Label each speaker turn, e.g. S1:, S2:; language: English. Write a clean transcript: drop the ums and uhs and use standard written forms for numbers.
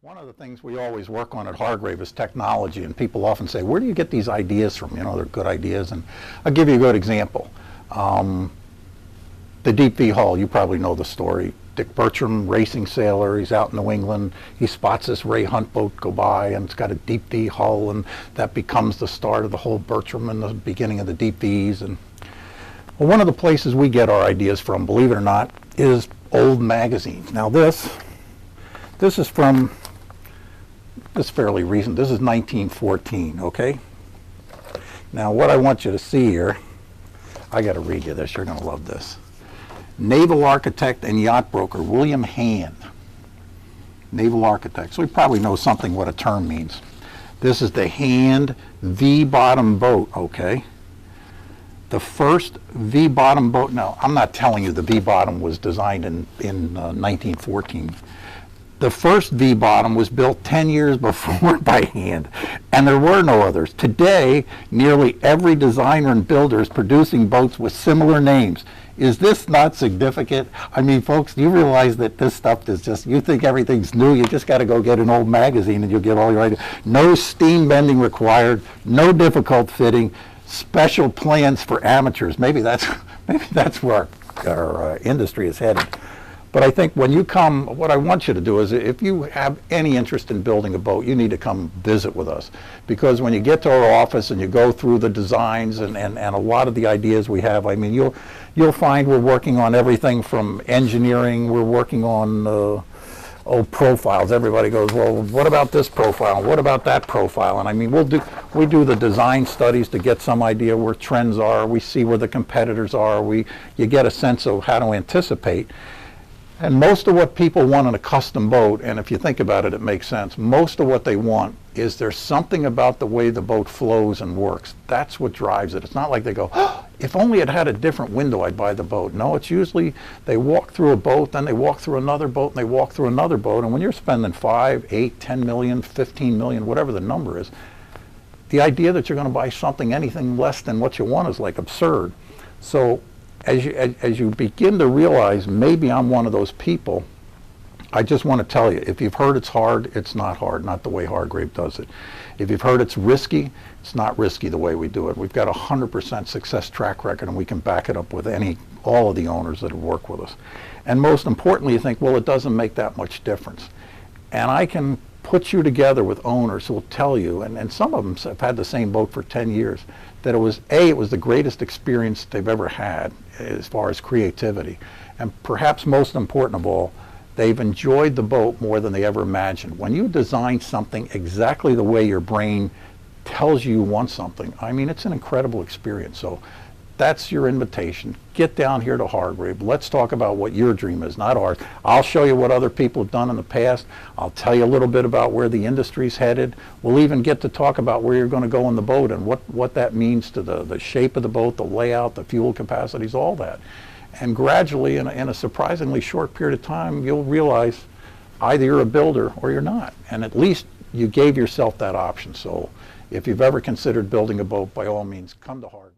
S1: One of the things we always work on at Hargrave is technology, and people often say, where do you get these ideas from? You know, they're good ideas, and I'll give you a good example. The deep V hull, you probably know the story. Dick Bertram, racing sailor, he's out in New England, he spots this Ray Hunt boat go by, and it's got a deep V hull, and that becomes the start of the whole Bertram and the beginning of the deep Vs. And well, one of the places we get our ideas from, believe it or not, is old magazines. Now this is from, this is fairly recent. This is 1914, okay? Now what I want you to see here, I got to read you this. You're going to love this. Naval architect and yacht broker William Hand. Naval architect. So he probably knows something what a term means. This is the Hand V-bottom boat, okay? The first V-bottom boat. Now, I'm not telling you the V-bottom was designed in 1914. The first V-bottom was built 10 years before by Hand, and there were no others. Today, nearly every designer and builder is producing boats with similar names. Is this not significant? I mean, folks, do you realize that this stuff is just, you think everything's new, you just got to go get an old magazine and you'll get all your ideas. No steam bending required, no difficult fitting, special plans for amateurs. Maybe that's where our industry is headed. But I think when you come, what I want you to do is, if you have any interest in building a boat, you need to come visit with us. Because when you get to our office and you go through the designs and a lot of the ideas we have, I mean, you'll find we're working on everything from engineering, we're working on profiles. Everybody goes, well, what about this profile? What about that profile? And I mean, we do the design studies to get some idea where trends are. We see where the competitors are. You get a sense of how to anticipate. And most of what people want in a custom boat, and if you think about it, it makes sense, most of what they want is there's something about the way the boat flows and works. That's what drives it. It's not like they go, oh, if only it had a different window, I'd buy the boat. No, it's usually they walk through a boat, then they walk through another boat, and they walk through another boat. And when you're spending 5, 8, 10 million, 15 million, whatever the number is, the idea that you're going to buy something, anything less than what you want is like absurd. So as you begin to realize, maybe I'm one of those people, I just want to tell you, if you've heard it's hard, it's not hard, not the way Hargrave does it. If you've heard it's risky, it's not risky the way we do it. We've got a 100% success track record, and we can back it up with all of the owners that have worked with us. And most importantly, you think, well, it doesn't make that much difference. And I can put you together with owners who will tell you, and some of them have had the same boat for 10 years, that it was the greatest experience they've ever had as far as creativity. And perhaps most important of all, they've enjoyed the boat more than they ever imagined. When you design something exactly the way your brain tells you want something, I mean, it's an incredible experience. So that's your invitation. Get down here to Hargrave. Let's talk about what your dream is, not ours. I'll show you what other people have done in the past. I'll tell you a little bit about where the industry's headed. We'll even get to talk about where you're going to go in the boat and what that means to the shape of the boat, the layout, the fuel capacities, all that. And gradually, in a surprisingly short period of time, you'll realize either you're a builder or you're not. And at least you gave yourself that option. So if you've ever considered building a boat, by all means, come to Hargrave.